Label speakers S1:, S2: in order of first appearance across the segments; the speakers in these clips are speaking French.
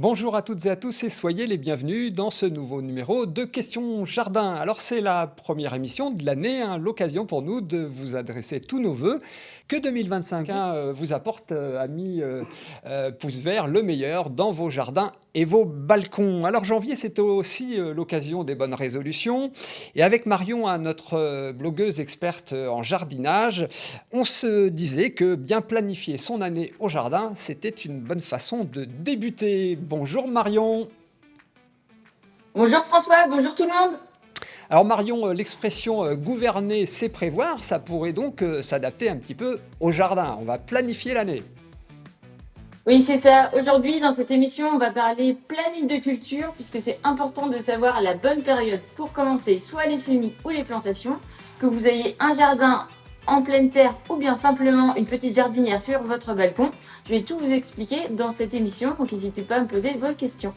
S1: Bonjour à toutes et à tous et soyez les bienvenus dans ce nouveau numéro de Questions Jardin. Alors c'est la première émission de l'année, hein, l'occasion pour nous de vous adresser tous nos vœux. Que 2025 vous apporte, amis pouces verts, le meilleur dans vos jardins et vos balcons. Alors janvier, c'est aussi l'occasion des bonnes résolutions. Et avec Marion, hein, notre blogueuse experte en jardinage, on se disait que bien planifier son année au jardin, c'était une bonne façon de débuter. Bonjour Marion.
S2: Bonjour François, bonjour tout le monde.
S1: Alors Marion, l'expression gouverner, c'est prévoir, ça pourrait donc s'adapter un petit peu au jardin. On va planifier l'année.
S2: Oui, c'est ça. Aujourd'hui, dans cette émission, on va parler planning de culture, puisque c'est important de savoir la bonne période pour commencer soit les semis ou les plantations, que vous ayez un jardin en pleine terre ou bien simplement une petite jardinière sur votre balcon. Je vais tout vous expliquer dans cette émission, donc n'hésitez pas à me poser vos questions.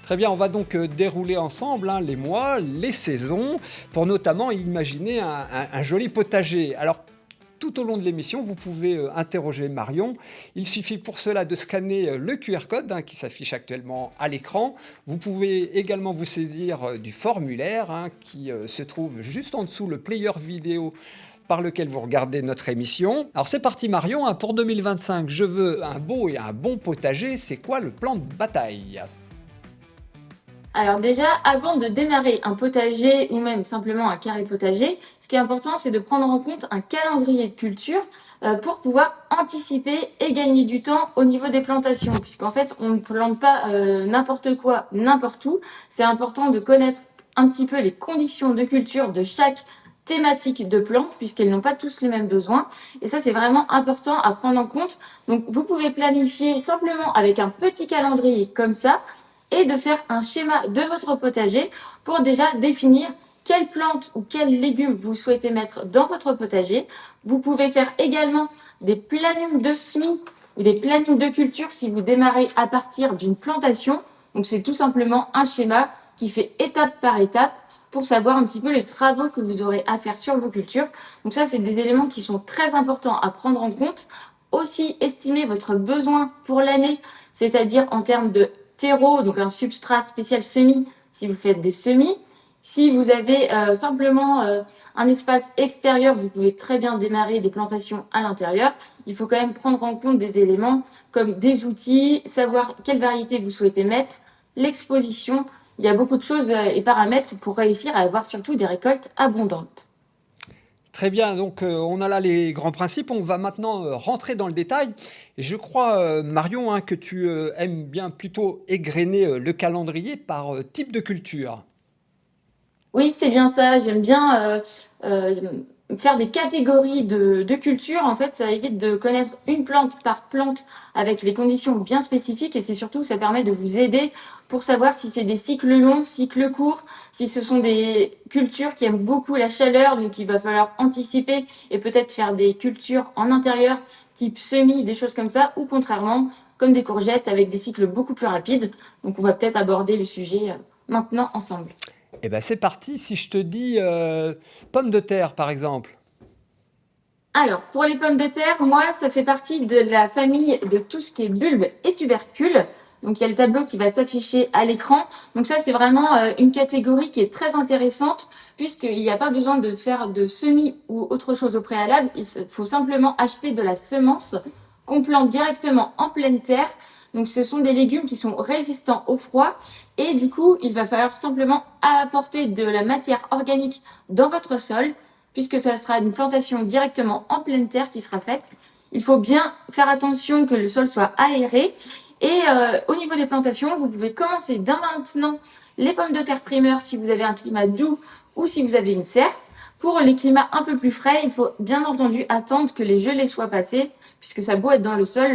S1: Très bien, on va donc dérouler ensemble hein, les mois, les saisons, pour notamment imaginer un joli potager. Alors, tout au long de l'émission, vous pouvez interroger Marion. Il suffit pour cela de scanner le QR code hein, qui s'affiche actuellement à l'écran. Vous pouvez également vous saisir du formulaire hein, qui se trouve juste en dessous le player vidéo par lequel vous regardez notre émission. Alors c'est parti Marion, hein, pour 2025, je veux un beau et un bon potager. C'est quoi le plan de bataille?
S2: Alors déjà, avant de démarrer un potager ou même simplement un carré potager, ce qui est important, c'est de prendre en compte un calendrier de culture pour pouvoir anticiper et gagner du temps au niveau des plantations, puisqu'en fait, on ne plante pas n'importe quoi, n'importe où. C'est important de connaître un petit peu les conditions de culture de chaque thématique de plantes, puisqu'elles n'ont pas tous les mêmes besoins. Et ça, c'est vraiment important à prendre en compte. Donc, vous pouvez planifier simplement avec un petit calendrier comme ça, et de faire un schéma de votre potager pour déjà définir quelles plantes ou quels légumes vous souhaitez mettre dans votre potager. Vous pouvez faire également des plannings de semis ou des plannings de culture si vous démarrez à partir d'une plantation. Donc c'est tout simplement un schéma qui fait étape par étape pour savoir un petit peu les travaux que vous aurez à faire sur vos cultures. Donc ça, c'est des éléments qui sont très importants à prendre en compte. Aussi, estimer votre besoin pour l'année, c'est-à-dire en termes de terreau, donc un substrat spécial semis, si vous faites des semis. Si vous avez simplement un espace extérieur, vous pouvez très bien démarrer des plantations à l'intérieur. Il faut quand même prendre en compte des éléments comme des outils, savoir quelle variété vous souhaitez mettre, l'exposition. Il y a beaucoup de choses et paramètres pour réussir à avoir surtout des récoltes abondantes.
S1: Très bien, donc on a là les grands principes. On va maintenant rentrer dans le détail. Et je crois, Marion, hein, que tu aimes bien plutôt égrener le calendrier par type de culture.
S2: Oui, c'est bien ça. J'aime bien euh, faire des catégories de cultures. En fait, ça évite de connaître une plante par plante avec les conditions bien spécifiques et c'est surtout, ça permet de vous aider pour savoir si c'est des cycles longs, cycles courts, si ce sont des cultures qui aiment beaucoup la chaleur, donc il va falloir anticiper et peut-être faire des cultures en intérieur, type semis, des choses comme ça, ou contrairement, comme des courgettes avec des cycles beaucoup plus rapides. Donc on va peut-être aborder le sujet maintenant ensemble.
S1: Eh ben c'est parti. Si je te dis pommes de terre, par exemple.
S2: Alors, pour les pommes de terre, moi, ça fait partie de la famille de tout ce qui est bulbes et tubercules. Donc, il y a le tableau qui va s'afficher à l'écran. Donc, ça, c'est vraiment une catégorie qui est très intéressante puisqu'il n'y a pas besoin de faire de semis ou autre chose au préalable. Il faut simplement acheter de la semence qu'on plante directement en pleine terre. Donc, ce sont des légumes qui sont résistants au froid. Et du coup, il va falloir simplement apporter de la matière organique dans votre sol puisque ça sera une plantation directement en pleine terre qui sera faite. Il faut bien faire attention que le sol soit aéré. Et au niveau des plantations, vous pouvez commencer dès maintenant les pommes de terre primeurs si vous avez un climat doux ou si vous avez une serre. Pour les climats un peu plus frais, il faut bien entendu attendre que les gelées soient passées, puisque ça a beau être dans le sol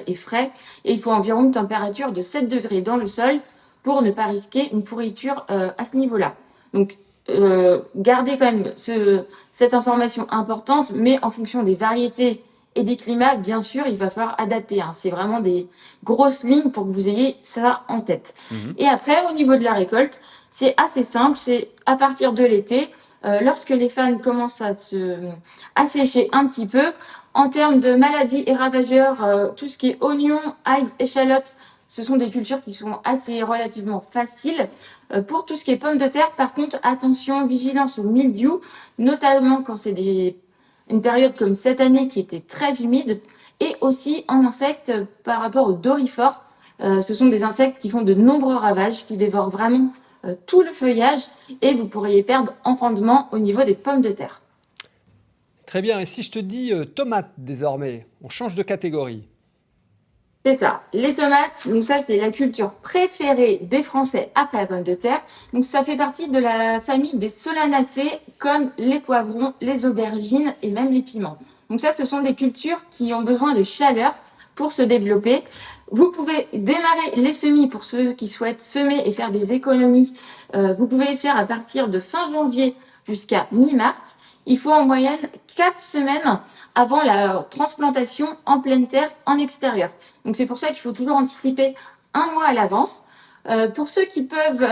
S2: est frais et il faut environ une température de 7 degrés dans le sol pour ne pas risquer une pourriture à ce niveau-là. Donc garder quand même cette information importante, mais en fonction des variétés et des climats, bien sûr, il va falloir adapter. Hein. C'est vraiment des grosses lignes pour que vous ayez ça en tête.
S1: Mhm.
S2: Et après, au niveau de la récolte, c'est assez simple. C'est à partir de l'été, lorsque les fans commencent à sécher un petit peu. En termes de maladies et ravageurs, tout ce qui est oignons, ail, échalotes, Ce sont des cultures qui sont assez relativement faciles. Pour tout ce qui est pommes de terre, par contre, attention, vigilance au mildiou, notamment quand c'est une période comme cette année qui était très humide, et aussi en insectes par rapport aux dorifores. Ce sont des insectes qui font de nombreux ravages, qui dévorent vraiment tout le feuillage, et vous pourriez perdre en rendement au niveau des pommes de terre.
S1: Très bien, et si je te dis, tomates désormais, on change de catégorie.
S2: C'est ça. Les tomates, donc ça c'est la culture préférée des Français après la pomme de terre. Donc ça fait partie de la famille des solanacées comme les poivrons, les aubergines et même les piments. Donc ça ce sont des cultures qui ont besoin de chaleur pour se développer. Vous pouvez démarrer les semis pour ceux qui souhaitent semer et faire des économies. Vous pouvez faire à partir de fin janvier jusqu'à mi-mars. Il faut en moyenne 4 semaines avant la transplantation en pleine terre en extérieur. Donc c'est pour ça qu'il faut toujours anticiper un mois à l'avance. Pour ceux qui peuvent,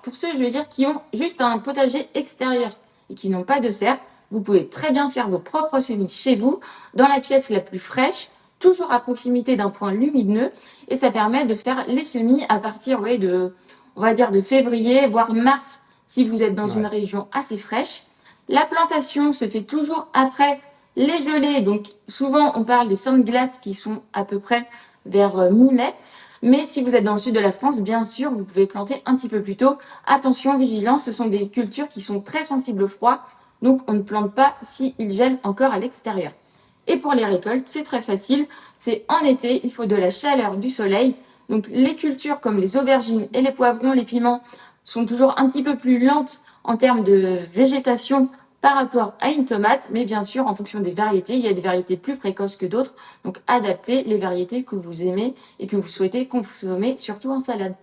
S2: pour ceux, je veux dire, qui ont juste un potager extérieur et qui n'ont pas de serre, vous pouvez très bien faire vos propres semis chez vous, dans la pièce la plus fraîche, toujours à proximité d'un point lumineux, et ça permet de faire les semis à partir on va dire, de février, voire mars, si vous êtes dans une
S1: Ouais.
S2: région assez fraîche. La plantation se fait toujours après les gelées, donc souvent on parle des saintes glaces qui sont à peu près vers mi-mai. Mais si vous êtes dans le sud de la France, bien sûr, vous pouvez planter un petit peu plus tôt. Attention, vigilance, ce sont des cultures qui sont très sensibles au froid, donc on ne plante pas s'il gèle encore à l'extérieur. Et pour les récoltes, c'est très facile. C'est en été, il faut de la chaleur, du soleil. Donc les cultures comme les aubergines et les poivrons, les piments sont toujours un petit peu plus lentes en termes de végétation par rapport à une tomate, mais bien sûr, en fonction des variétés, il y a des variétés plus précoces que d'autres. Donc adaptez les variétés que vous aimez et que vous souhaitez consommer, surtout en salade.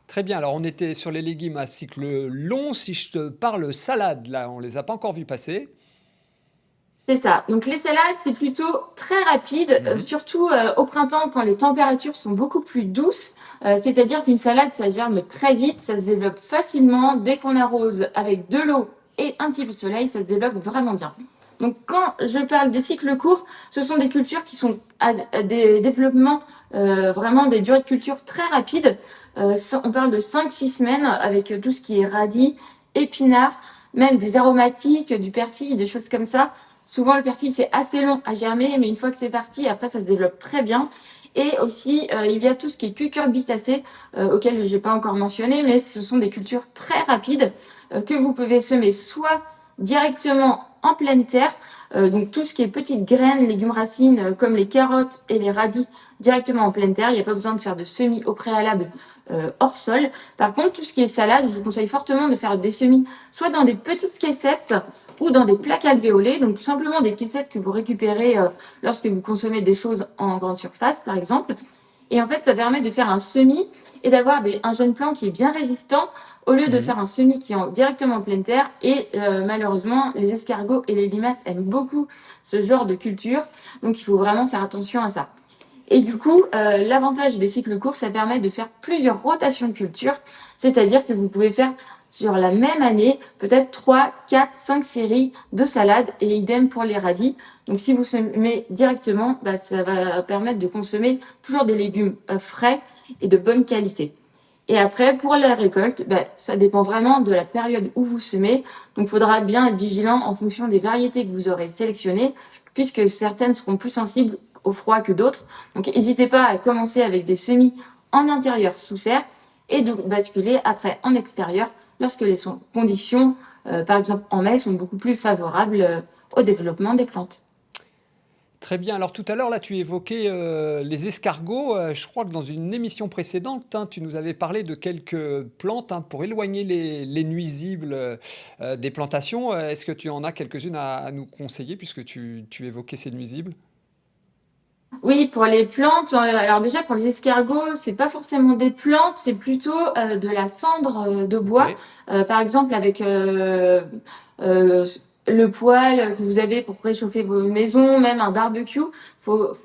S1: Très bien, alors on était sur les légumes à cycle long. Si je te parle salade, là, on les a pas encore vus passer.
S2: C'est ça. Donc les salades, c'est plutôt très rapide,
S1: Mmh.
S2: surtout au printemps quand les températures sont beaucoup plus douces. C'est-à-dire qu'une salade, ça germe très vite, ça se développe facilement. Dès qu'on arrose avec de l'eau et un petit peu de soleil, ça se développe vraiment bien. Donc quand je parle des cycles courts, ce sont des cultures qui sont à des développements, vraiment des durées de culture très rapides. On parle de 5 6 semaines avec tout ce qui est radis, épinards, même des aromatiques, du persil, des choses comme ça. Souvent, le persil, c'est assez long à germer, mais une fois que c'est parti, après, ça se développe très bien. Et aussi, il y a tout ce qui est cucurbitacées, auquel je n'ai pas encore mentionné, mais ce sont des cultures très rapides que vous pouvez semer soit directement en pleine terre, donc tout ce qui est petites graines, légumes racines, comme les carottes et les radis, directement en pleine terre. Il n'y a pas besoin de faire de semis au préalable hors sol. Par contre, tout ce qui est salade, je vous conseille fortement de faire des semis soit dans des petites caissettes ou dans des plaques alvéolées, donc tout simplement des caissettes que vous récupérez lorsque vous consommez des choses en grande surface, par exemple. Et en fait, ça permet de faire un semis et d'avoir un jeune plant qui est bien résistant au lieu de
S1: Mmh.
S2: faire un semis qui est directement en pleine terre. Et malheureusement, les escargots et les limaces aiment beaucoup ce genre de culture, donc il faut vraiment faire attention à ça. Et du coup, l'avantage des cycles courts, ça permet de faire plusieurs rotations de culture, c'est-à-dire que vous pouvez faire sur la même année peut-être 3, 4, 5 séries de salades et idem pour les radis. Donc si vous semez directement, bah, ça va permettre de consommer toujours des légumes frais et de bonne qualité. Et après, pour la récolte, bah, ça dépend vraiment de la période où vous semez. Donc il faudra bien être vigilant en fonction des variétés que vous aurez sélectionnées, puisque certaines seront plus sensibles au froid que d'autres. Donc n'hésitez pas à commencer avec des semis en intérieur sous serre et de basculer après en extérieur lorsque les conditions, par exemple en mai, sont beaucoup plus favorables au développement des plantes.
S1: Très bien. Alors tout à l'heure, là, tu évoquais, les escargots. Je crois que dans une émission précédente, hein, tu nous avais parlé de quelques plantes, hein, pour éloigner les nuisibles, des plantations. Est-ce que tu en as quelques-unes à nous conseiller puisque tu évoquais ces nuisibles?
S2: Oui, pour les plantes, alors déjà pour les escargots, c'est pas forcément des plantes, c'est plutôt, de la cendre, de bois.
S1: OK.
S2: Par exemple avec, le poêle que vous avez pour réchauffer vos maisons, même un barbecue,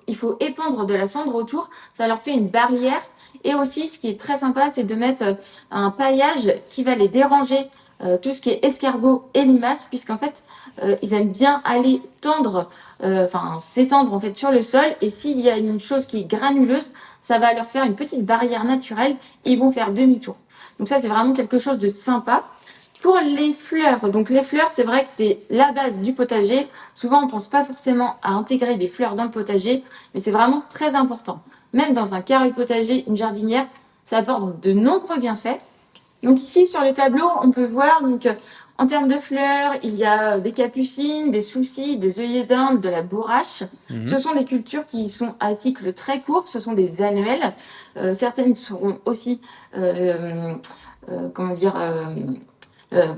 S2: il faut épandre de la cendre autour, ça leur fait une barrière et aussi ce qui est très sympa, c'est de mettre, un paillage qui va les déranger, tout ce qui est escargot et limaces, puisqu'en fait, ils aiment bien aller s'étendre en fait sur le sol. Et s'il y a une chose qui est granuleuse, ça va leur faire une petite barrière naturelle et ils vont faire demi-tour. Donc ça, c'est vraiment quelque chose de sympa. Pour les fleurs, donc les fleurs, c'est vrai que c'est la base du potager. Souvent, on pense pas forcément à intégrer des fleurs dans le potager, mais c'est vraiment très important. Même dans un carré potager, une jardinière, ça apporte de nombreux bienfaits. Donc ici, sur le tableau, on peut voir, en termes de fleurs, il y a des capucines, des soucis, des œillets d'Inde, de la bourrache. Ce
S1: Mhm.
S2: sont des cultures qui sont à cycle très court, ce sont des annuelles. Certaines seront aussi, comment dire,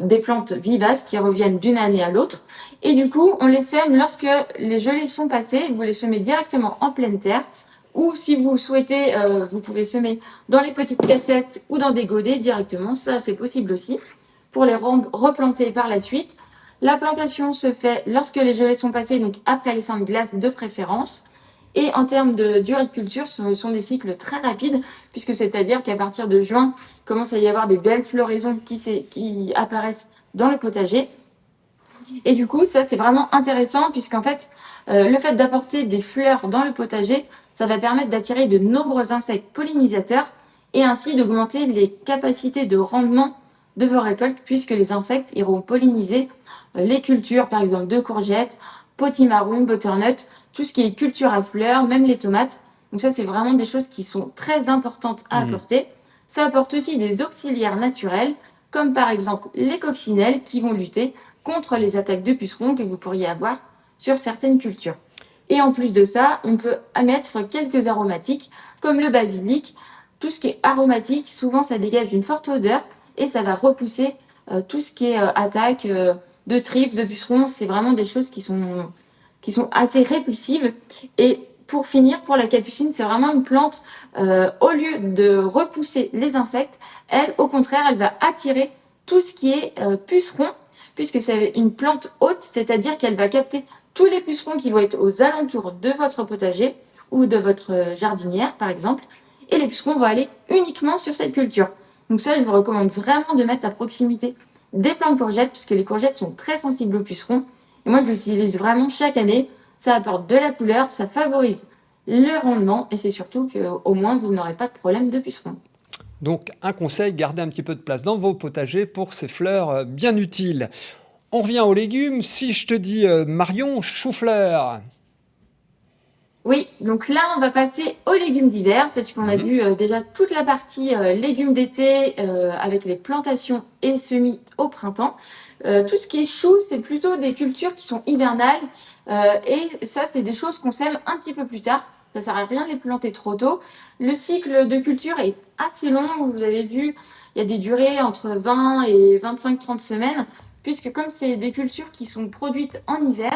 S2: des plantes vivaces qui reviennent d'une année à l'autre. Et du coup, on les sème lorsque les gelées sont passées. Vous les semez directement en pleine terre. Ou si vous souhaitez, vous pouvez semer dans les petites cassettes ou dans des godets directement. Ça, c'est possible aussi pour les replanter par la suite. La plantation se fait lorsque les gelées sont passées, donc après les seins de glace de préférence. Et en termes de durée de culture, ce sont des cycles très rapides, puisque c'est-à-dire qu'à partir de juin, il commence à y avoir des belles floraisons qui apparaissent dans le potager. Et du coup, ça, c'est vraiment intéressant, puisqu'en fait, le fait d'apporter des fleurs dans le potager, ça va permettre d'attirer de nombreux insectes pollinisateurs et ainsi d'augmenter les capacités de rendement de vos récoltes, puisque les insectes iront polliniser les cultures, par exemple de courgettes, potimarron, butternut, tout ce qui est culture à fleurs, même les tomates. Donc ça, c'est vraiment des choses qui sont très importantes à
S1: Mhm.
S2: apporter. Ça apporte aussi des auxiliaires naturels, comme par exemple les coccinelles qui vont lutter contre les attaques de pucerons que vous pourriez avoir sur certaines cultures. Et en plus de ça, on peut mettre quelques aromatiques comme le basilic. Tout ce qui est aromatique, souvent ça dégage une forte odeur et ça va repousser tout ce qui est attaque de tripes, de pucerons. C'est vraiment des choses qui sont assez répulsives. Et pour finir, pour la capucine, c'est vraiment une plante, au lieu de repousser les insectes, elle, au contraire, elle va attirer tout ce qui est puceron, puisque c'est une plante haute, c'est-à-dire qu'elle va capter tous les pucerons qui vont être aux alentours de votre potager ou de votre jardinière, par exemple, et les pucerons vont aller uniquement sur cette culture. Donc ça, je vous recommande vraiment de mettre à proximité des plants de courgettes, puisque les courgettes sont très sensibles aux pucerons. Et moi, je l'utilise vraiment chaque année. Ça apporte de la couleur, ça favorise le rendement, et c'est surtout qu'au moins, vous n'aurez pas de problème de pucerons.
S1: Donc un conseil, gardez un petit peu de place dans vos potagers pour ces fleurs bien utiles. On revient aux légumes. Si je te dis Marion, chou-fleur.
S2: Oui, donc là, on va passer aux légumes d'hiver, parce qu'on a
S1: Mhm.
S2: vu déjà toute la partie légumes d'été avec les plantations et semis au printemps. Tout ce qui est chou, c'est plutôt des cultures qui sont hivernales, et ça, c'est des choses qu'on sème un petit peu plus tard. Ça sert à rien de les planter trop tôt. Le cycle de culture est assez long. Vous avez vu, il y a des durées entre 20 et 25-30 semaines, puisque comme c'est des cultures qui sont produites en hiver,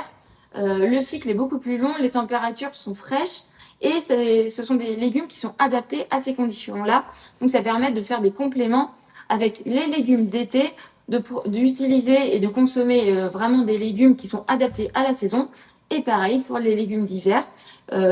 S2: le cycle est beaucoup plus long, les températures sont fraîches et ce sont des légumes qui sont adaptés à ces conditions-là. Donc ça permet de faire des compléments avec les légumes d'été, d'utiliser et de consommer vraiment des légumes qui sont adaptés à la saison. Et pareil pour les légumes d'hiver.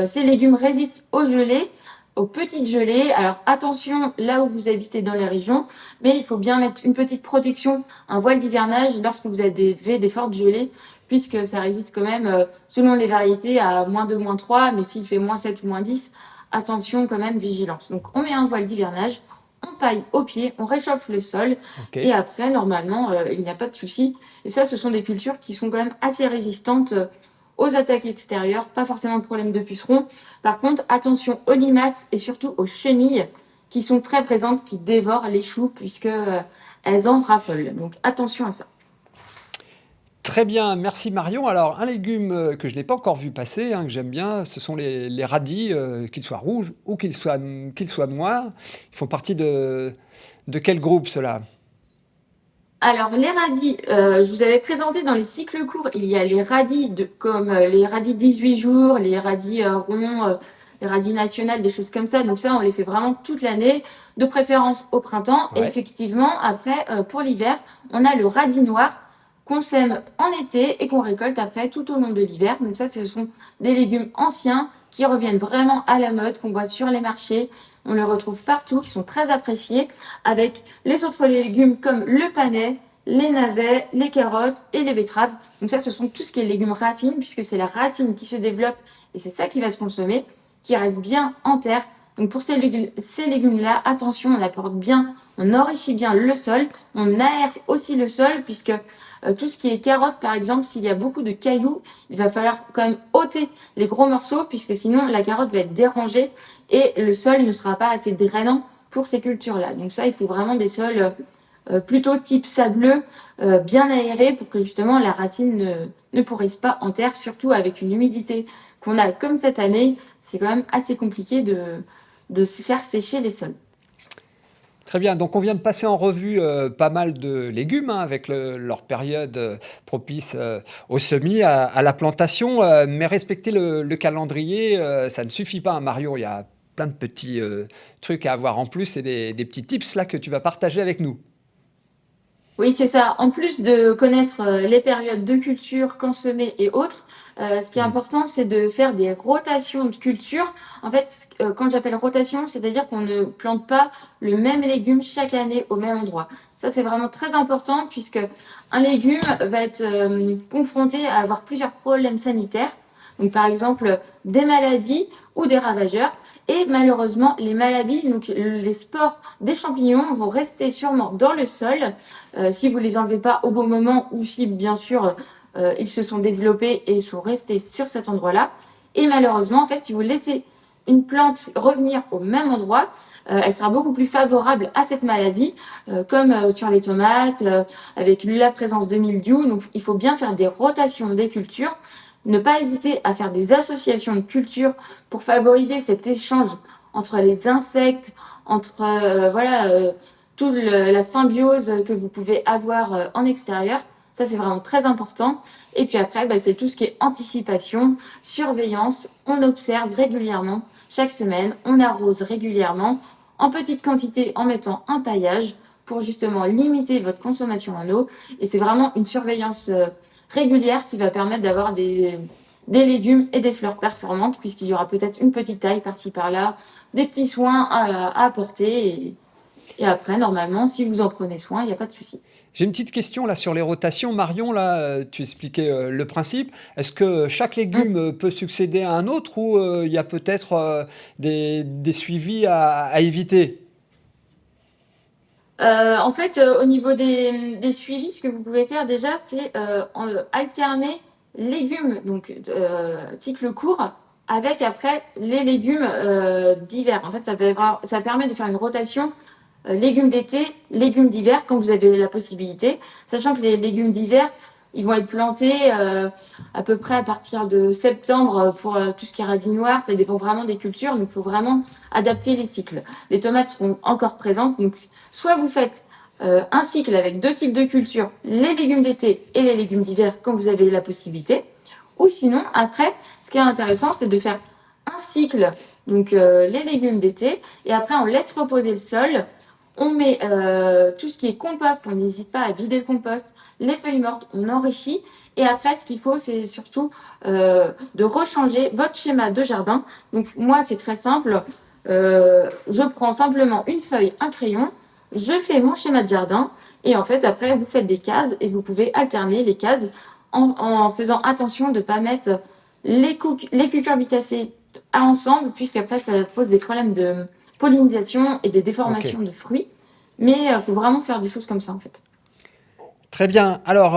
S2: Ces légumes résistent aux gelées, aux petites gelées. Alors attention là où vous habitez dans les régions, mais il faut bien mettre une petite protection, un voile d'hivernage lorsque vous avez des fortes gelées, puisque ça résiste quand même, selon les variétés, à -2, -3, mais s'il fait -7 ou -10, attention quand même, vigilance. Donc on met un voile d'hivernage, on paille au pied, on réchauffe le sol,
S1: Ok.
S2: et après, normalement, il n'y a pas de souci. Et ça, ce sont des cultures qui sont quand même assez résistantes aux attaques extérieures, pas forcément de problème de pucerons. Par contre, attention aux limaces et surtout aux chenilles qui sont très présentes, qui dévorent les choux, puisque elles en raffolent. Donc attention à ça.
S1: Très bien, merci Marion. Alors, un légume que je n'ai pas encore vu passer, hein, que j'aime bien, ce sont les radis, qu'ils soient rouges ou qu'ils soient noirs. Ils font partie de quel groupe ceux-là?
S2: Alors, les radis, je vous avais présenté dans les cycles courts, il y a les radis comme les radis 18 jours, les radis ronds, les radis nationaux, des choses comme ça. Donc ça, on les fait vraiment toute l'année, de préférence au printemps. Et
S1: Ouais.
S2: effectivement, après, pour l'hiver, on a le radis noir qu'on sème en été et qu'on récolte après tout au long de l'hiver. Donc ça, ce sont des légumes anciens qui reviennent vraiment à la mode, qu'on voit sur les marchés. On les retrouve partout, qui sont très appréciés, avec les autres légumes comme le panais, les navets, les carottes et les betteraves. Donc ça, ce sont tout ce qui est légumes racines, puisque c'est la racine qui se développe et c'est ça qui va se consommer, qui reste bien en terre. Donc pour ces légumes-là, attention, on apporte bien, on enrichit bien le sol, on aère aussi le sol, puisque tout ce qui est carottes, par exemple, s'il y a beaucoup de cailloux, il va falloir quand même ôter les gros morceaux, puisque sinon la carotte va être dérangée et le sol ne sera pas assez drainant pour ces cultures-là. Donc ça, il faut vraiment des sols plutôt type sableux, bien aérés pour que justement la racine ne pourrisse pas en terre, surtout avec une humidité qu'on a comme cette année, c'est quand même assez compliqué de se faire sécher les sols.
S1: Très bien, donc on vient de passer en revue, pas mal de légumes, hein, avec leur période, propice, au semis, à la plantation, mais respecter le calendrier, ça ne suffit pas, hein, Marion. Il y a plein de petits, trucs à avoir en plus et des petits tips là que tu vas partager avec nous.
S2: Oui, c'est ça. En plus de connaître les périodes de culture, quand semer et autres, ce qui est
S1: Mmh.
S2: important, c'est de faire des rotations de culture. En fait, quand j'appelle rotation, c'est-à-dire qu'on ne plante pas le même légume chaque année au même endroit. Ça, c'est vraiment très important puisque un légume va être confronté à avoir plusieurs problèmes sanitaires. Donc, par exemple, des maladies ou des ravageurs. Et malheureusement, les maladies, donc les spores des champignons vont rester sûrement dans le sol si vous les enlevez pas au bon moment ou si bien sûr ils se sont développés et sont restés sur cet endroit-là. Et malheureusement, en fait, si vous laissez une plante revenir au même endroit, elle sera beaucoup plus favorable à cette maladie, comme sur les tomates, avec la présence de mildiou. Donc, il faut bien faire des rotations des cultures, ne pas hésiter à faire des associations de cultures pour favoriser cet échange entre les insectes, entre voilà, toute la symbiose que vous pouvez avoir en extérieur. Ça, c'est vraiment très important. Et puis après, bah, c'est tout ce qui est anticipation, surveillance. On observe régulièrement, chaque semaine, on arrose régulièrement, en petite quantité en mettant un paillage pour justement limiter votre consommation en eau. Et c'est vraiment une surveillance régulière qui va permettre d'avoir des légumes et des fleurs performantes, puisqu'il y aura peut-être une petite taille par-ci par-là, des petits soins à apporter. Et après, normalement, si vous en prenez soin, il n'y a pas de souci.
S1: J'ai une petite question là sur les rotations. Marion, là, tu expliquais, le principe. Est-ce que chaque
S2: Mm.
S1: légume, peut succéder à un autre ou, il y a peut-être, des suivis à éviter?
S2: En fait, au niveau des suivis, ce que vous pouvez faire déjà, c'est alterner légumes, donc cycle court, avec après les légumes d'hiver. En fait, ça permet de faire une rotation légumes d'été, légumes d'hiver, quand vous avez la possibilité, sachant que les légumes d'hiver, ils vont être plantés à peu près à partir de septembre pour tout ce qui est radis noir. Ça dépend vraiment des cultures, donc il faut vraiment adapter les cycles. Les tomates seront encore présentes, donc soit vous faites un cycle avec deux types de cultures, les légumes d'été et les légumes d'hiver quand vous avez la possibilité, ou sinon, après, ce qui est intéressant, c'est de faire un cycle, donc les légumes d'été, et après on laisse reposer le sol, on met tout ce qui est compost, on n'hésite pas à vider le compost, les feuilles mortes, on enrichit. Et après, ce qu'il faut, c'est surtout de rechanger votre schéma de jardin. Donc moi, c'est très simple. Je prends simplement une feuille, un crayon, je fais mon schéma de jardin. Et en fait, après, vous faites des cases et vous pouvez alterner les cases en faisant attention de ne pas mettre les cucurbitacées ensemble, puisqu'après, ça pose des problèmes de pollinisation et des
S1: OK.
S2: déformations de fruits. Mais il faut vraiment faire des choses comme ça, en fait.
S1: Très bien. Alors,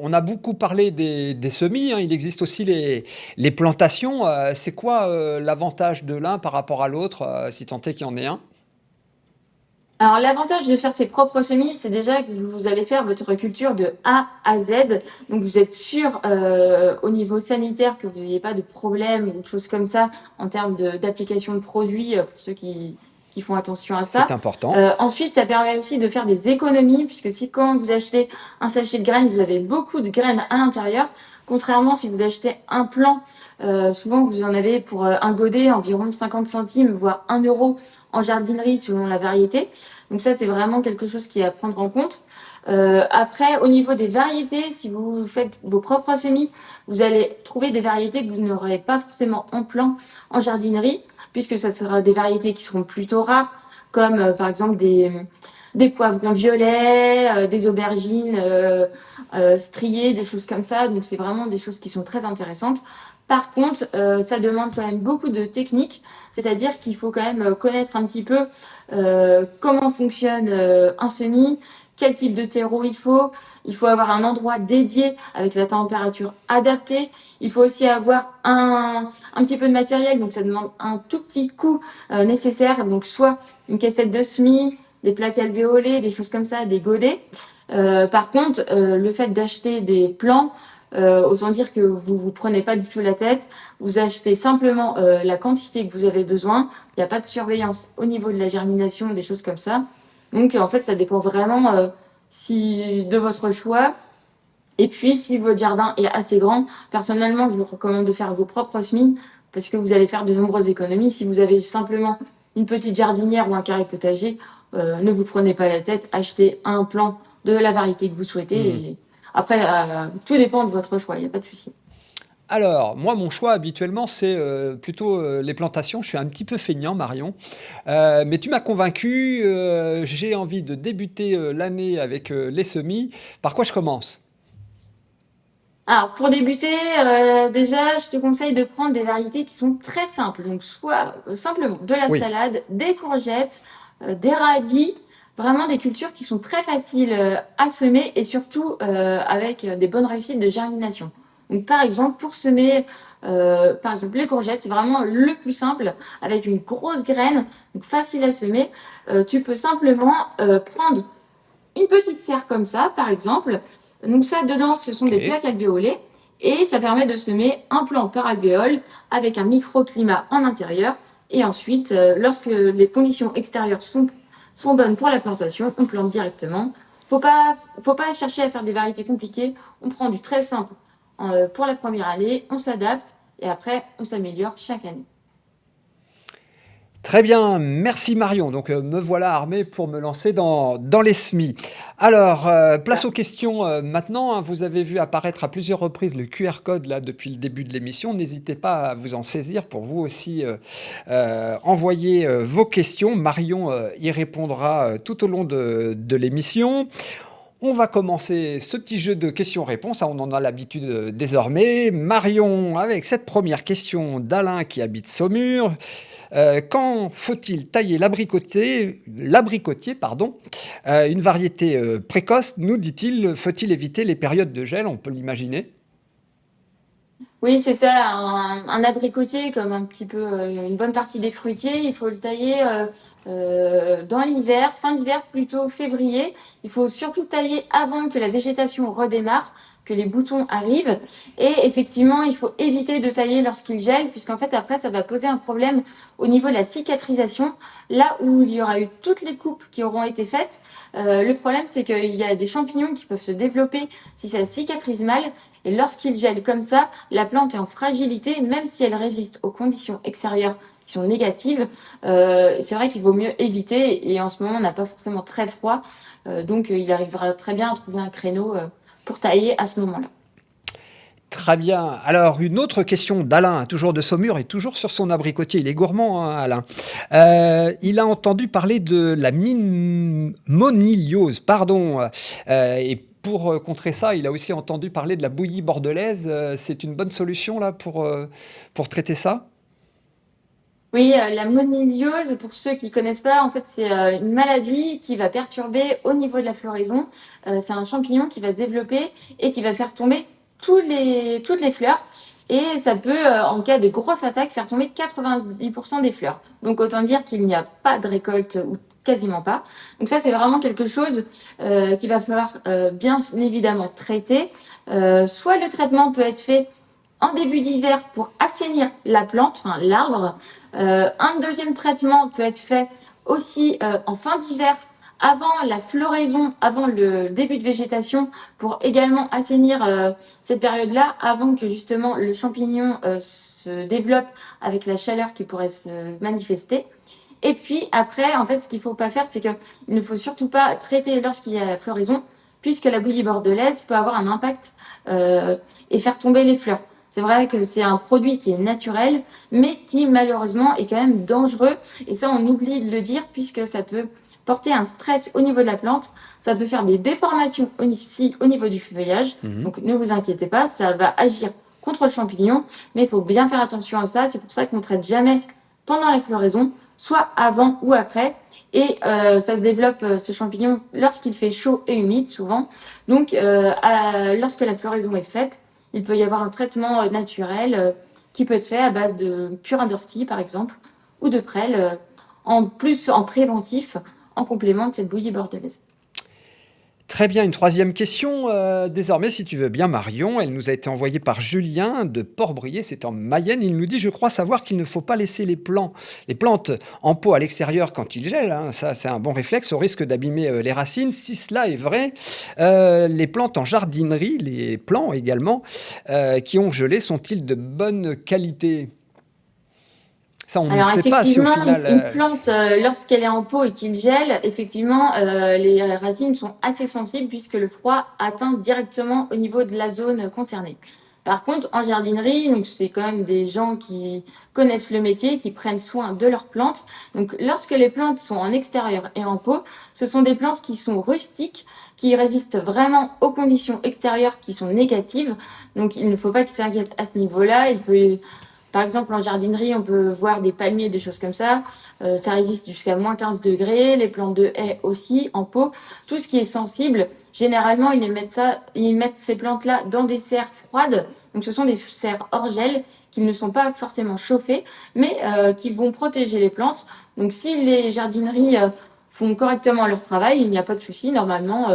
S1: on a beaucoup parlé des semis, hein. Il existe aussi les plantations. C'est quoi, l'avantage de l'un par rapport à l'autre, si tant est qu'il y en ait un?
S2: Alors, l'avantage de faire ses propres semis, c'est déjà que vous allez faire votre culture de A à Z. Donc, vous êtes sûr au niveau sanitaire que vous n'ayez pas de problème ou de choses comme ça en termes d'application de produits pour ceux qui font attention à
S1: C'est
S2: ça.
S1: important.
S2: Ensuite, ça permet aussi de faire des économies puisque si quand vous achetez un sachet de graines, vous avez beaucoup de graines à l'intérieur. Contrairement si vous achetez un plant, souvent vous en avez pour un godet environ 50 centimes, voire 1 € en jardinerie selon la variété. Donc ça, c'est vraiment quelque chose qui est à prendre en compte. Après, au niveau des variétés, si vous faites vos propres semis, vous allez trouver des variétés que vous n'aurez pas forcément en plan en jardinerie, puisque ça sera des variétés qui seront plutôt rares, comme par exemple des poivrons violets, des aubergines striées, des choses comme ça. Donc c'est vraiment des choses qui sont très intéressantes. Par contre, ça demande quand même beaucoup de technique, c'est-à-dire qu'il faut quand même connaître un petit peu comment fonctionne un semis, quel type de terreau il faut avoir un endroit dédié avec la température adaptée, il faut aussi avoir un petit peu de matériel, donc ça demande un tout petit coût nécessaire, donc soit une cassette de semis, des plaques alvéolées, des choses comme ça, des godets. Par contre, le fait d'acheter des plants, autant dire que vous vous prenez pas du tout la tête, vous achetez simplement la quantité que vous avez besoin, il n'y a pas de surveillance au niveau de la germination, des choses comme ça. Donc en fait, ça dépend vraiment de votre choix. Et puis, si votre jardin est assez grand, personnellement, je vous recommande de faire vos propres semis parce que vous allez faire de nombreuses économies. Si vous avez simplement une petite jardinière ou un carré potager, ne vous prenez pas la tête, achetez un plant de la variété que vous souhaitez.
S1: Mmh.
S2: Et après, tout dépend de votre choix, il n'y a pas de souci.
S1: Alors, moi, mon choix habituellement, c'est, plutôt, les plantations. Je suis un petit peu feignant, Marion, mais tu m'as convaincu, j'ai envie de débuter, l'année avec, les semis. Par quoi je commence?
S2: Alors, pour débuter, déjà, je te conseille de prendre des variétés qui sont très simples. Donc, soit simplement de la
S1: Oui.
S2: salade, des courgettes, des radis, vraiment des cultures qui sont très faciles à semer et surtout avec des bonnes réussites de germination. Donc, par exemple, pour semer, par exemple, les courgettes, c'est vraiment le plus simple avec une grosse graine, donc facile à semer. Tu peux simplement prendre une petite serre comme ça, par exemple. Donc ça, dedans, ce sont des
S1: OK.
S2: plaques alvéolées et ça permet de semer un plant par alvéole avec un microclimat en intérieur. Et ensuite, lorsque les conditions extérieures sont bonnes pour la plantation, on plante directement. Faut pas chercher à faire des variétés compliquées. On prend du très simple pour la première année, on s'adapte et après, on s'améliore chaque année.
S1: Très bien, merci Marion. Donc, me voilà armé pour me lancer dans les semis. Alors, place
S2: Voilà.
S1: aux questions, maintenant, hein. Vous avez vu apparaître à plusieurs reprises le QR code là depuis le début de l'émission. N'hésitez pas à vous en saisir pour vous aussi, envoyer, vos questions. Marion, y répondra, tout au long de l'émission. On va commencer ce petit jeu de questions-réponses, hein, on en a l'habitude, désormais. Marion, avec cette première question d'Alain qui habite Saumur. Quand faut-il tailler l'abricotier, pardon, une variété, précoce, nous dit-il, faut-il éviter les périodes de gel? On peut l'imaginer.
S2: Oui, c'est ça, un abricotier comme un petit peu, une bonne partie des fruitiers, il faut le tailler, dans l'hiver, fin d'hiver, plutôt février. Il faut surtout tailler avant que la végétation redémarre, que les boutons arrivent et effectivement, il faut éviter de tailler lorsqu'il gèle puisqu'en fait, après, ça va poser un problème au niveau de la cicatrisation. Là où il y aura eu toutes les coupes qui auront été faites, le problème, c'est qu'il y a des champignons qui peuvent se développer si ça cicatrise mal et lorsqu'il gèle comme ça, la plante est en fragilité, même si elle résiste aux conditions extérieures qui sont négatives. C'est vrai qu'il vaut mieux éviter. Et en ce moment, on n'a pas forcément très froid. Donc, il arrivera très bien à trouver un créneau pour tailler à ce moment-là.
S1: Très bien. Alors une autre question d'Alain, toujours de Saumur et toujours sur son abricotier. Il est gourmand, hein, Alain. Il a entendu parler de la moniliose, pardon, et pour, contrer ça, il a aussi entendu parler de la bouillie bordelaise. C'est une bonne solution là pour traiter ça?
S2: Oui, la moniliose, pour ceux qui connaissent pas, en fait, c'est une maladie qui va perturber au niveau de la floraison. C'est un champignon qui va se développer et qui va faire tomber toutes les fleurs. Et ça peut, en cas de grosse attaque, faire tomber 90% des fleurs. Donc autant dire qu'il n'y a pas de récolte ou quasiment pas. Donc ça, c'est vraiment quelque chose qu'il va falloir bien évidemment traiter. Soit le traitement peut être fait en début d'hiver pour assainir la plante, enfin l'arbre. Un deuxième traitement peut être fait aussi en fin d'hiver, avant la floraison, avant le début de végétation, pour également assainir cette période-là, avant que justement le champignon se développe avec la chaleur qui pourrait se manifester. Et puis après, en fait, ce qu'il ne faut pas faire, c'est qu'il ne faut surtout pas traiter lorsqu'il y a la floraison, puisque la bouillie bordelaise peut avoir un impact et faire tomber les fleurs. C'est vrai que c'est un produit qui est naturel, mais qui malheureusement est quand même dangereux. Et ça, on oublie de le dire, puisque ça peut porter un stress au niveau de la plante. Ça peut faire des déformations aussi au niveau du feuillage.
S1: Mmh.
S2: Donc ne vous inquiétez pas, ça va agir contre le champignon, mais il faut bien faire attention à ça. C'est pour ça qu'on ne traite jamais pendant la floraison, soit avant ou après. Et ça se développe, ce champignon, lorsqu'il fait chaud et humide, souvent. Donc, lorsque la floraison est faite, il peut y avoir un traitement naturel qui peut être fait à base de purin d'ortie, par exemple, ou de prêle, en plus en préventif, en complément de cette bouillie bordelaise.
S1: Très bien, une troisième question, désormais, si tu veux bien, Marion. Elle nous a été envoyée par Julien de Port-Brouillet, c'est en Mayenne. Il nous dit: «Je crois savoir qu'il ne faut pas laisser les plantes en pot à l'extérieur quand il gèle», hein, ça, c'est un bon réflexe, au risque d'abîmer, les racines. Si cela est vrai, les plantes en jardinerie, les plants également, qui ont gelé, sont-ils de bonne qualité? Ça, on ne
S2: Alors
S1: sait pas si au
S2: effectivement,
S1: final,
S2: une plante, lorsqu'elle est en pot et qu'il gèle, effectivement, les racines sont assez sensibles puisque le froid atteint directement au niveau de la zone concernée. Par contre, en jardinerie, donc c'est quand même des gens qui connaissent le métier, qui prennent soin de leurs plantes. Donc lorsque les plantes sont en extérieur et en pot, ce sont des plantes qui sont rustiques, qui résistent vraiment aux conditions extérieures qui sont négatives. Donc il ne faut pas qu'ils s'inquiètent à ce niveau-là. Il peut Par exemple, en jardinerie, on peut voir des palmiers, des choses comme ça. Ça résiste jusqu'à -15 degrés. Les plantes de haies aussi, en pot. Tout ce qui est sensible, généralement, ils mettent ces plantes-là dans des serres froides. Donc, ce sont des serres hors gel qui ne sont pas forcément chauffées, mais qui vont protéger les plantes. Donc, si les jardineries font correctement leur travail, il n'y a pas de souci. Normalement,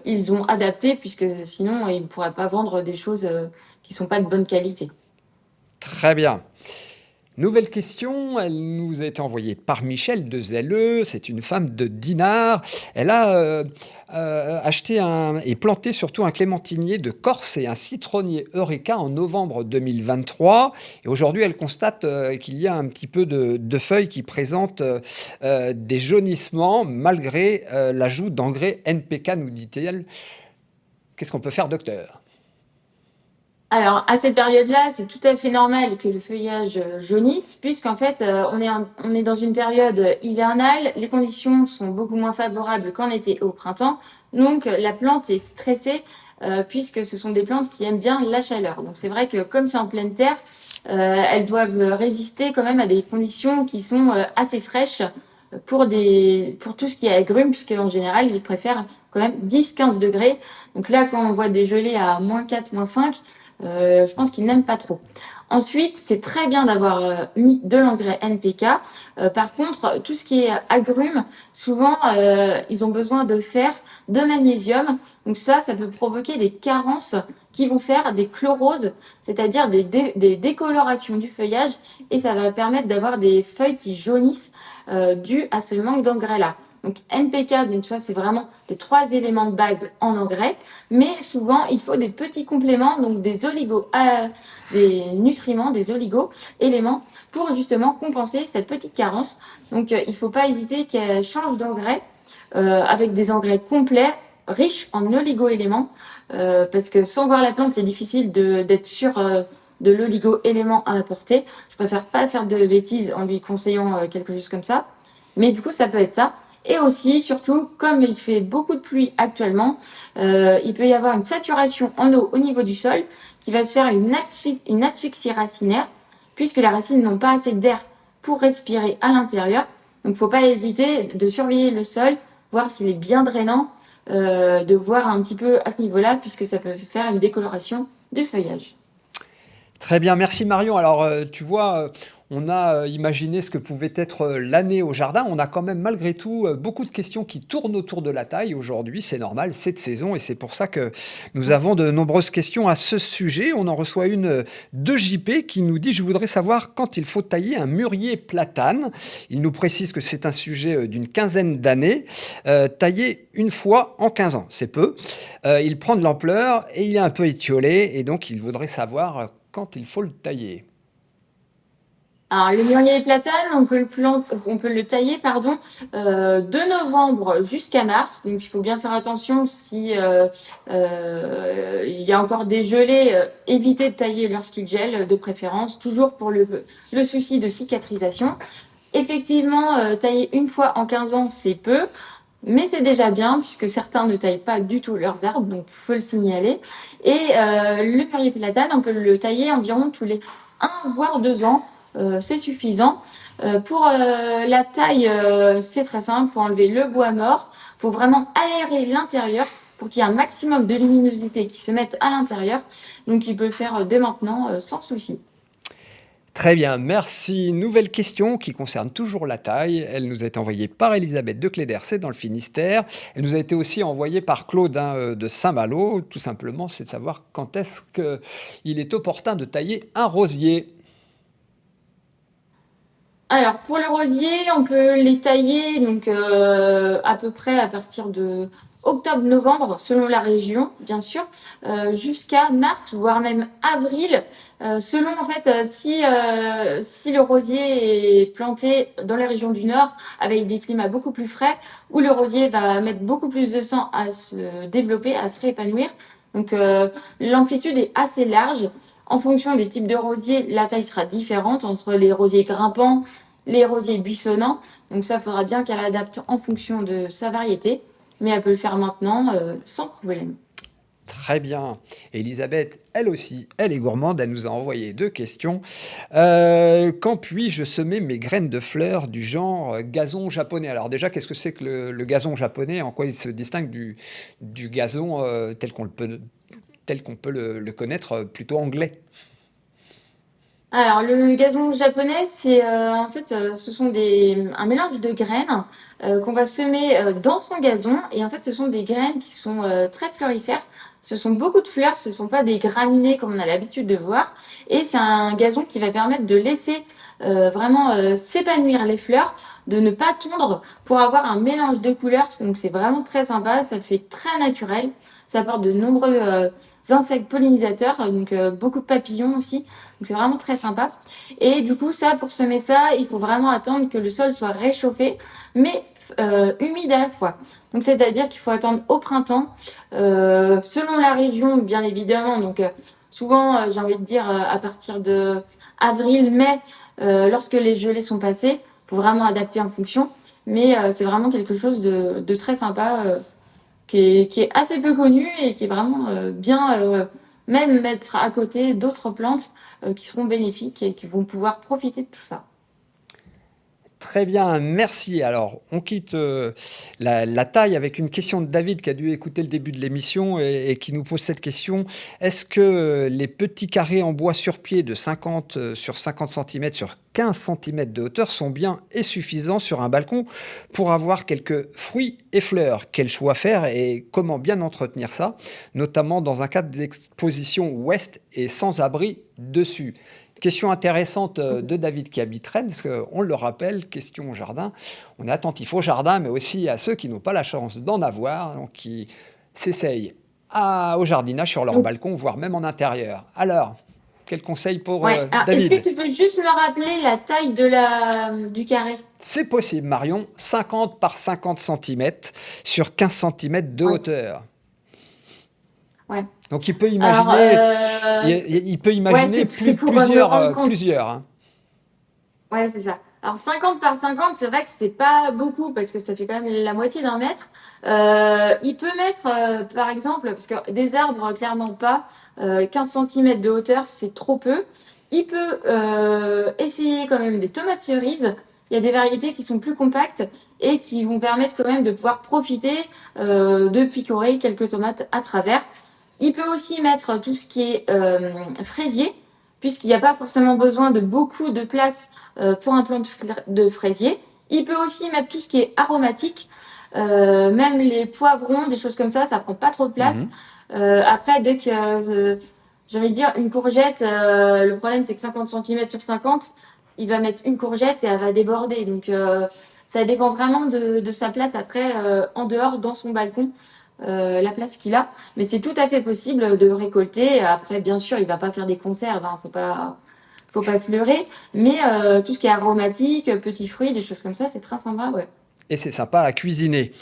S2: ils ont adapté, puisque sinon, ils ne pourraient pas vendre des choses qui ne sont pas de bonne qualité.
S1: très bien. Nouvelle question, elle nous a été envoyée par Michel de Zelleux, c'est une femme de Dinard. Elle a, acheté et planté surtout un clémentinier de Corse et un citronnier Eureka en novembre 2023 et aujourd'hui elle constate, qu'il y a un petit peu de feuilles qui présentent, des jaunissements malgré, l'ajout d'engrais NPK, nous dit-elle. Qu'est-ce qu'on peut faire, docteur?
S2: Alors, à cette période-là, c'est tout à fait normal que le feuillage jaunisse, puisqu'en fait, on est dans une période hivernale, les conditions sont beaucoup moins favorables qu'en été et au printemps, donc la plante est stressée, puisque ce sont des plantes qui aiment bien la chaleur. Donc c'est vrai que comme c'est en pleine terre, elles doivent résister quand même à des conditions qui sont assez fraîches pour tout ce qui est agrumes, puisqu'en général, ils préfèrent quand même 10-15 degrés. Donc là, quand on voit des gelées à -4, -5, je pense qu'ils n'aiment pas trop. Ensuite, c'est très bien d'avoir mis de l'engrais NPK. Par contre, tout ce qui est agrumes, souvent, ils ont besoin de fer, de magnésium. Donc ça peut provoquer des carences qui vont faire des chloroses, c'est-à-dire des décolorations du feuillage, et ça va permettre d'avoir des feuilles qui jaunissent dues à ce manque d'engrais-là. Donc NPK, donc ça c'est vraiment les 3 éléments de base en engrais, mais souvent il faut des petits compléments, donc des nutriments, des oligo-éléments pour justement compenser cette petite carence. Donc il ne faut pas hésiter qu'elle change d'engrais avec des engrais complets, riches en oligo-éléments, parce que sans voir la plante, c'est difficile d'être sûr de l'oligo-élément à apporter. Je préfère pas faire de bêtises en lui conseillant quelque chose comme ça. Mais du coup, ça peut être ça. Et aussi, surtout, comme il fait beaucoup de pluie actuellement, il peut y avoir une saturation en eau au niveau du sol qui va se faire une asphyxie racinaire, puisque les racines n'ont pas assez d'air pour respirer à l'intérieur. Donc, il ne faut pas hésiter de surveiller le sol, voir s'il est bien drainant, de voir un petit peu à ce niveau-là, puisque ça peut faire une décoloration du feuillage.
S1: Très bien, merci Marion. Alors, tu vois, on a, imaginé ce que pouvait être, l'année au jardin. On a quand même malgré tout, beaucoup de questions qui tournent autour de la taille aujourd'hui, c'est normal, c'est de saison et c'est pour ça que nous avons de nombreuses questions à ce sujet. On en reçoit une, de JP qui nous dit: «Je voudrais savoir quand il faut tailler un mûrier platane». Il nous précise que c'est un sujet, d'une quinzaine d'années, taillé une fois en 15 ans, c'est peu. Il prend de l'ampleur et il est un peu étiolé et donc il voudrait savoir, quand il faut le tailler.
S2: Alors, le mûrier platane, on peut le tailler, pardon, de novembre jusqu'à mars. Donc, il faut bien faire attention si il y a encore des gelées, éviter de tailler lorsqu'il gèle, de préférence, toujours pour le souci de cicatrisation. Effectivement, tailler une fois en 15 ans, c'est peu, mais c'est déjà bien puisque certains ne taillent pas du tout leurs arbres, donc il faut le signaler. Et le mûrier platane, on peut le tailler environ tous les 1 voire 2 ans, c'est suffisant. Pour la taille, c'est très simple, il faut enlever le bois mort, il faut vraiment aérer l'intérieur pour qu'il y ait un maximum de luminosité qui se mette à l'intérieur. Donc il peut le faire dès maintenant sans souci.
S1: Très bien, merci. Nouvelle question qui concerne toujours la taille. Elle nous a été envoyée par Elisabeth de Cléder, c'est dans le Finistère. Elle nous a été aussi envoyée par Claude hein, de Saint-Malo. Tout simplement, c'est de savoir quand est-ce qu'il est opportun de tailler un rosier.
S2: Alors pour le rosier, on peut les tailler donc à peu près à partir de octobre-novembre selon la région, bien sûr, jusqu'à mars voire même avril, selon en fait si le rosier est planté dans les régions du nord avec des climats beaucoup plus frais, où le rosier va mettre beaucoup plus de temps à se développer, à se réépanouir. Donc l'amplitude est assez large. En fonction des types de rosiers, la taille sera différente entre les rosiers grimpants, les rosiers buissonnants. Donc ça, il faudra bien qu'elle adapte en fonction de sa variété, mais elle peut le faire maintenant sans problème.
S1: Très bien. Elisabeth, elle aussi, elle est gourmande. Elle nous a envoyé 2 questions. Quand puis-je semer mes graines de fleurs du genre gazon japonais? Alors déjà, qu'est-ce que c'est que le gazon japonais? En quoi il se distingue du gazon tel qu'on peut le connaître plutôt anglais?
S2: Alors, le gazon japonais, c'est en fait, ce sont un mélange de graines qu'on va semer dans son gazon. Et en fait, ce sont des graines qui sont très fleurifères. Ce sont beaucoup de fleurs, ce ne sont pas des graminées comme on a l'habitude de voir. Et c'est un gazon qui va permettre de laisser vraiment s'épanouir les fleurs, de ne pas tondre pour avoir un mélange de couleurs. Donc, c'est vraiment très sympa, ça fait très naturel. Ça apporte de nombreux insectes pollinisateurs, donc beaucoup de papillons aussi. Donc c'est vraiment très sympa. Et du coup, ça, pour semer ça, il faut vraiment attendre que le sol soit réchauffé, mais humide à la fois. Donc c'est-à-dire qu'il faut attendre au printemps, selon la région, bien évidemment. Donc souvent, j'ai envie de dire à partir de avril, mai, lorsque les gelées sont passées, il faut vraiment adapter en fonction. Mais c'est vraiment quelque chose de très sympa qui est assez peu connu et qui est vraiment bien, même mettre à côté d'autres plantes qui seront bénéfiques et qui vont pouvoir profiter de tout ça.
S1: Très bien, merci. Alors, on quitte la taille avec une question de David qui a dû écouter le début de l'émission et qui nous pose cette question. Est-ce que les petits carrés en bois sur pied de 50 sur 50 centimètres sur 15 centimètres de hauteur sont bien et suffisants sur un balcon pour avoir quelques fruits et fleurs? Quel choix faire et comment bien entretenir ça, notamment dans un cadre d'exposition ouest et sans abri dessus? Question intéressante de David qui habite Rennes, parce qu'on le rappelle, question jardin, on est attentif au jardin, mais aussi à ceux qui n'ont pas la chance d'en avoir, donc qui s'essayent au jardinage sur leur
S2: Donc,
S1: balcon, voire même en intérieur. Alors, quel conseil pour
S2: ouais. Alors, est-ce que
S1: David?
S2: tu peux juste me rappeler la taille du carré?
S1: C'est possible, Marion, 50 par 50 centimètres sur 15 centimètres de
S2: Ouais,
S1: hauteur.
S2: ouais.
S1: Donc il peut
S2: Alors,
S1: imaginer,
S2: ouais, c'est pour me rendre compte.
S1: plusieurs, hein.
S2: Ouais, c'est ça. Alors 50 par 50, c'est vrai que c'est pas beaucoup parce que ça fait quand même la moitié d'un mètre. Il peut mettre, par exemple, parce que des arbres, clairement pas, 15 cm de hauteur, c'est trop peu. Il peut essayer quand même des tomates cerises. Il y a des variétés qui sont plus compactes et qui vont permettre quand même de pouvoir profiter de picorer quelques tomates à travers. Il peut aussi mettre tout ce qui est fraisier, puisqu'il n'y a pas forcément besoin de beaucoup de place pour un plant de fraisier. Il peut aussi mettre tout ce qui est aromatique, même les poivrons, des choses comme ça prend pas trop de place.
S1: Mhm.
S2: Après, dès que j'ai envie de dire une courgette, le problème c'est que 50 cm sur 50, il va mettre une courgette et elle va déborder. Donc ça dépend vraiment de sa place après en dehors dans son balcon. La place qu'il a, mais c'est tout à fait possible de le récolter. Après, bien sûr, il va pas faire des conserves, hein, faut pas se leurrer, mais tout ce qui est aromatique, petits fruits, des choses comme ça, c'est très sympa, ouais.
S1: Et c'est sympa à cuisiner.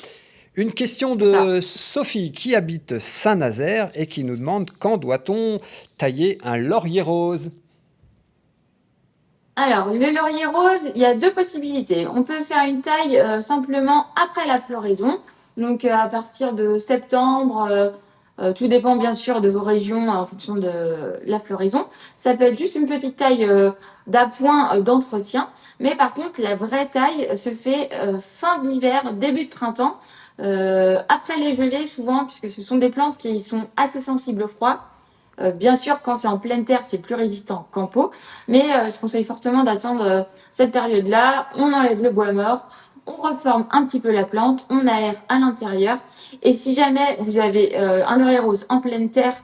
S1: Une question
S2: C'est ça.
S1: de Sophie qui habite Saint-Nazaire et qui nous demande quand doit-on tailler un laurier rose?
S2: Alors, le laurier rose, il y a 2 possibilités. On peut faire une taille, simplement après la floraison, donc à partir de septembre, tout dépend bien sûr de vos régions en fonction de la floraison. Ça peut être juste une petite taille, d'appoint, d'entretien, mais par contre la vraie taille se fait, fin d'hiver, début de printemps, après les gelées souvent puisque ce sont des plantes qui sont assez sensibles au froid. Bien sûr, quand c'est en pleine terre, c'est plus résistant qu'en pot, mais je conseille fortement d'attendre cette période-là. On enlève le bois mort, on reforme un petit peu la plante, on aère à l'intérieur. Et si jamais vous avez un laurier rose en pleine terre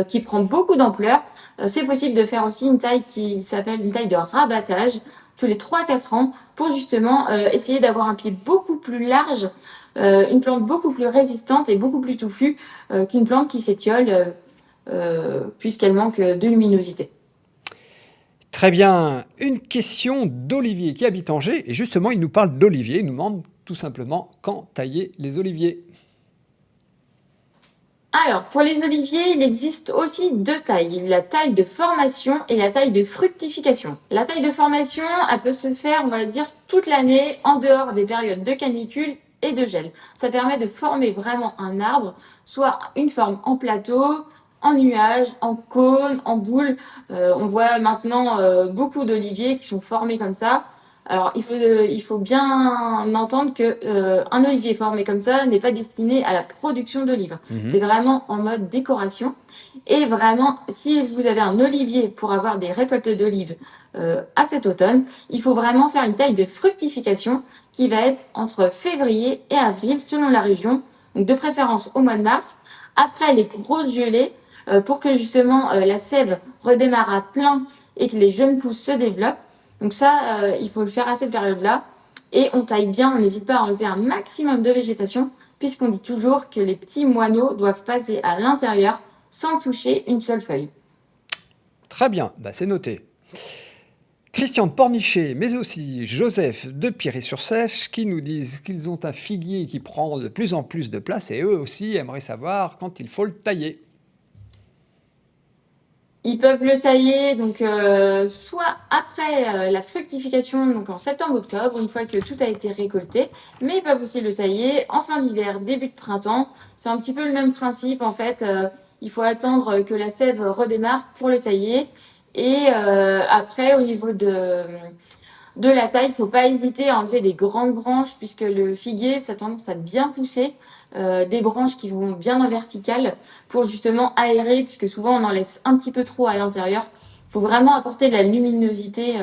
S2: qui prend beaucoup d'ampleur, c'est possible de faire aussi une taille qui s'appelle une taille de rabattage tous les 3 4 ans pour justement essayer d'avoir un pied beaucoup plus large, une plante beaucoup plus résistante et beaucoup plus touffue qu'une plante qui s'étiole puisqu'elle manque de luminosité.
S1: Très bien, une question d'Olivier qui habite Angers et justement il nous parle d'oliviers, il nous demande tout simplement quand tailler les oliviers.
S2: Alors, pour les oliviers, il existe aussi 2 tailles, la taille de formation et la taille de fructification. La taille de formation, elle peut se faire, on va dire, toute l'année en dehors des périodes de canicule et de gel. Ça permet de former vraiment un arbre, soit une forme en plateau, en nuage, en cône, en boule. On voit maintenant beaucoup d'oliviers qui sont formés comme ça. Alors, il faut bien entendre que un olivier formé comme ça n'est pas destiné à la production d'olives.
S1: Mhm.
S2: C'est vraiment en mode décoration. Et vraiment, si vous avez un olivier pour avoir des récoltes d'olives à cet automne, il faut vraiment faire une taille de fructification qui va être entre février et avril selon la région, donc de préférence au mois de mars, après les grosses gelées, pour que justement la sève redémarre à plein et que les jeunes pousses se développent. Donc ça, il faut le faire à cette période-là. Et on taille bien, on n'hésite pas à enlever un maximum de végétation, puisqu'on dit toujours que les petits moineaux doivent passer à l'intérieur sans toucher une seule feuille.
S1: Très bien, bah, c'est noté. Christian de Pornichet, mais aussi Joseph de Piré-sur-Sèche, qui nous disent qu'ils ont un figuier qui prend de plus en plus de place et eux aussi aimeraient savoir quand il faut le tailler.
S2: Ils peuvent le tailler donc soit après la fructification, donc en septembre-octobre, une fois que tout a été récolté, mais ils peuvent aussi le tailler en fin d'hiver, début de printemps. C'est un petit peu le même principe en fait. Il faut attendre que la sève redémarre pour le tailler. Et après, au niveau de la taille, il ne faut pas hésiter à enlever des grandes branches puisque le figuier, ça a tendance à bien pousser. Des branches qui vont bien en verticale pour justement aérer puisque souvent on en laisse un petit peu trop à l'intérieur. Il faut vraiment apporter de la luminosité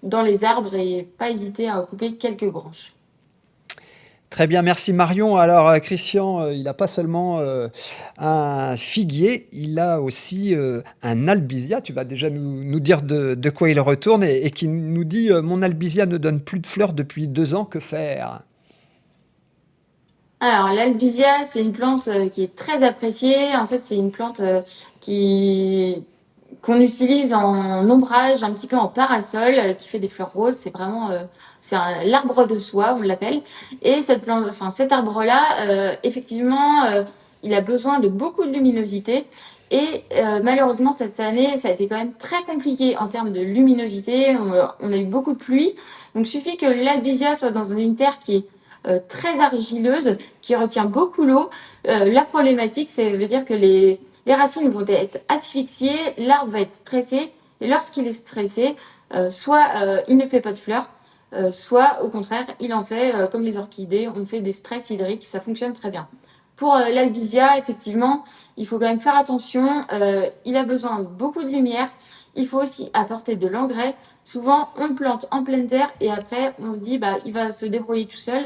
S2: dans les arbres et pas hésiter à couper quelques branches.
S1: Très bien, merci Marion. Alors, Christian, il n'a pas seulement, un figuier, il a aussi, un albizia. Tu vas déjà nous dire de quoi il retourne et qui nous dit, «Mon albizia ne donne plus de fleurs depuis 2 ans, que faire?»
S2: Alors, l'albizia, c'est une plante qui est très appréciée. En fait, c'est une plante qui qu'on utilise en ombrage, un petit peu en parasol, qui fait des fleurs roses. C'est vraiment l'arbre de soie, on l'appelle. Et cette plante, enfin cet arbre-là, effectivement, il a besoin de beaucoup de luminosité. Et malheureusement, cette année, ça a été quand même très compliqué en termes de luminosité. On a eu beaucoup de pluie. Donc, il suffit que l'albizia soit dans une terre qui est très argileuse, qui retient beaucoup l'eau. La problématique, c'est veut dire que les racines vont être asphyxiées, l'arbre va être stressé, et lorsqu'il est stressé, soit il ne fait pas de fleurs, soit au contraire, il en fait comme les orchidées, on fait des stress hydriques, ça fonctionne très bien. Pour l'albizia, effectivement, il faut quand même faire attention, il a besoin de beaucoup de lumière, il faut aussi apporter de l'engrais. Souvent, on le plante en pleine terre et après, on se dit, bah, il va se débrouiller tout seul.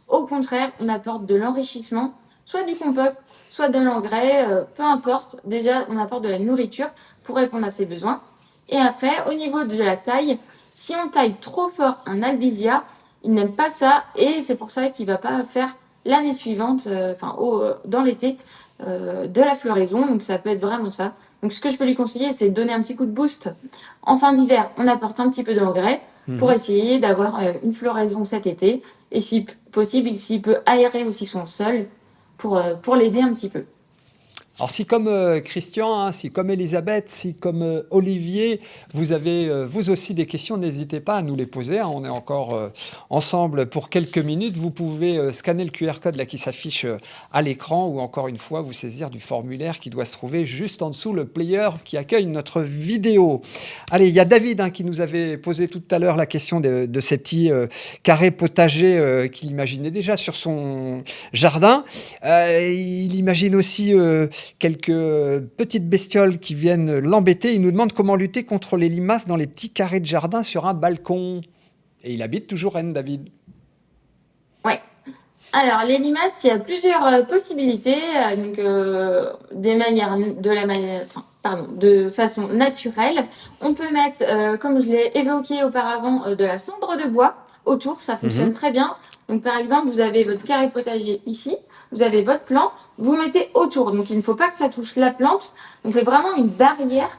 S2: Au contraire, on apporte de l'enrichissement, soit du compost, soit de l'engrais, peu importe. Déjà, on apporte de la nourriture pour répondre à ses besoins. Et après, au niveau de la taille, si on taille trop fort un albizia, il n'aime pas ça et c'est pour ça qu'il ne va pas faire l'année suivante, dans l'été, de la floraison. Donc ça peut être vraiment ça. Donc ce que je peux lui conseiller, c'est de donner un petit coup de boost. En fin d'hiver, on apporte un petit peu d'engrais pour
S1: Mmh.
S2: essayer d'avoir une floraison cet été. Et si possible, s'il peut aérer aussi son sol pour l'aider un petit peu.
S1: Alors si comme, Christian, hein, si comme Elisabeth, si comme, Olivier, vous avez, vous aussi des questions, n'hésitez pas à nous les poser, hein. On est encore, ensemble pour quelques minutes. Vous pouvez, scanner le QR code là qui s'affiche, à l'écran ou encore une fois vous saisir du formulaire qui doit se trouver juste en dessous le player qui accueille notre vidéo. Allez, il y a David, hein, qui nous avait posé tout à l'heure la question de ces petits, carrés potagers, qu'il imaginait déjà sur son jardin. Il imagine aussi, quelques petites bestioles qui viennent l'embêter. Il nous demande comment lutter contre les limaces dans les petits carrés de jardin sur un balcon. Et il habite toujours Rennes, David.
S2: Ouais. Alors, les limaces, il y a plusieurs possibilités. Donc, des manières, de la manière, enfin, pardon, de façon naturelle. On peut mettre, comme je l'ai évoqué auparavant, de la cendre de bois autour. Ça fonctionne
S1: Mhm.
S2: très bien. Donc, par exemple, vous avez votre carré potager ici. Vous avez votre plant. Vous mettez autour. Donc, il ne faut pas que ça touche la plante. On fait vraiment une barrière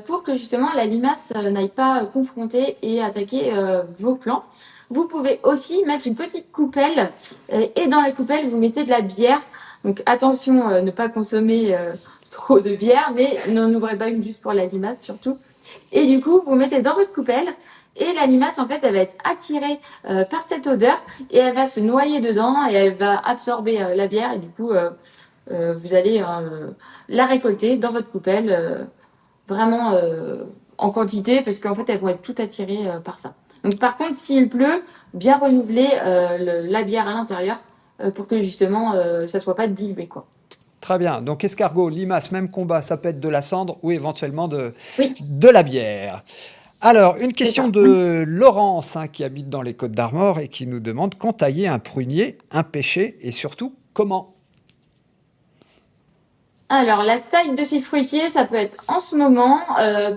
S2: pour que justement la limace n'aille pas confronter et attaquer vos plants. Vous pouvez aussi mettre une petite coupelle et dans la coupelle, vous mettez de la bière. Donc attention, ne pas consommer trop de bière, mais n'en ouvrez pas une juste pour la limace surtout. Et du coup, vous mettez dans votre coupelle et la limace, en fait, elle va être attirée par cette odeur et elle va se noyer dedans et elle va absorber la bière et du coup, vous allez la récolter dans votre coupelle vraiment en quantité parce qu'en fait, elles vont être toutes attirées par ça. Donc, par contre, s'il pleut, bien renouveler la bière à l'intérieur pour que justement ça soit pas dilué, quoi.
S1: Très bien. Donc escargot, limace, même combat, ça peut être de la cendre ou éventuellement
S2: Oui,
S1: de la bière. Alors, une
S2: c'est
S1: question
S2: ça.
S1: de Laurence, hein, qui habite dans les Côtes d'Armor et qui nous demande quand tailler un prunier, un pêcher et surtout comment.
S2: Alors, la taille de ces fruitiers, ça peut être en ce moment,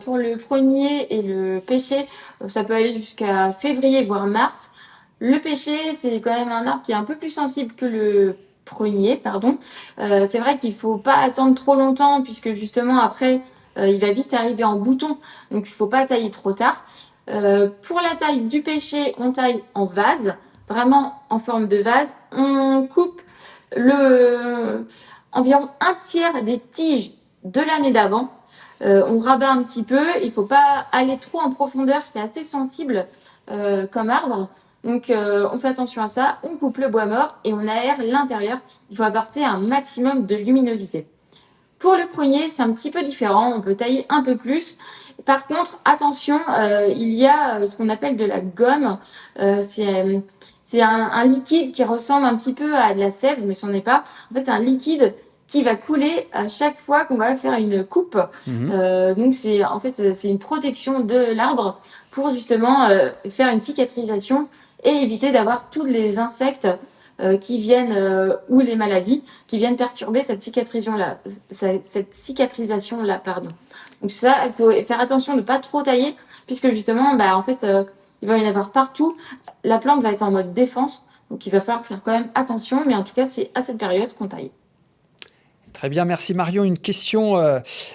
S2: pour le prunier et le pêcher, ça peut aller jusqu'à février, voire mars. Le pêcher, c'est quand même un arbre qui est un peu plus sensible que le prunier, pardon. C'est vrai qu'il faut pas attendre trop longtemps puisque justement après, il va vite arriver en bouton, donc il faut pas tailler trop tard. Pour la taille du pêcher, on taille en vase, vraiment en forme de vase. On coupe le environ un tiers des tiges de l'année d'avant. On rabat un petit peu, il ne faut pas aller trop en profondeur, c'est assez sensible comme arbre. Donc on fait attention à ça, on coupe le bois mort et on aère l'intérieur. Il faut apporter un maximum de luminosité. Pour le prunier, c'est un petit peu différent, on peut tailler un peu plus. Par contre, attention, il y a ce qu'on appelle de la gomme. C'est un liquide qui ressemble un petit peu à de la sève, mais ce n'est pas. En fait, c'est un liquide qui va couler à chaque fois qu'on va faire une coupe.
S1: Mhm.
S2: Donc, c'est une protection de l'arbre pour justement faire une cicatrisation et éviter d'avoir tous les insectes qui viennent ou les maladies qui viennent perturber cette cicatrisation là, pardon. Donc ça, il faut faire attention de ne pas trop tailler puisque justement, bah, en fait, il va y en avoir partout. La plante va être en mode défense, donc il va falloir faire quand même attention. Mais en tout cas, c'est à cette période qu'on taille.
S1: Très bien, merci Marion. Une question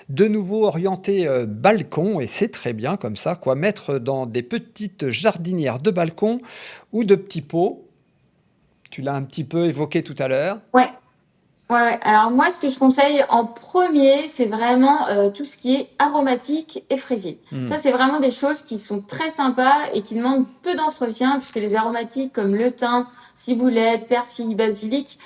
S1: de nouveau orientée balcon, et c'est très bien comme ça, quoi. Mettre dans des petites jardinières de balcon ou de petits pots. Tu l'as un petit peu évoqué tout à l'heure.
S2: Ouais. Ouais, alors moi, ce que je conseille en premier, c'est vraiment tout ce qui est aromatique et fraisier. Ça,
S1: Hmm.
S2: c'est vraiment des choses qui sont très sympas et qui demandent peu d'entretien, puisque les aromatiques comme le thym, ciboulette, persil, basilic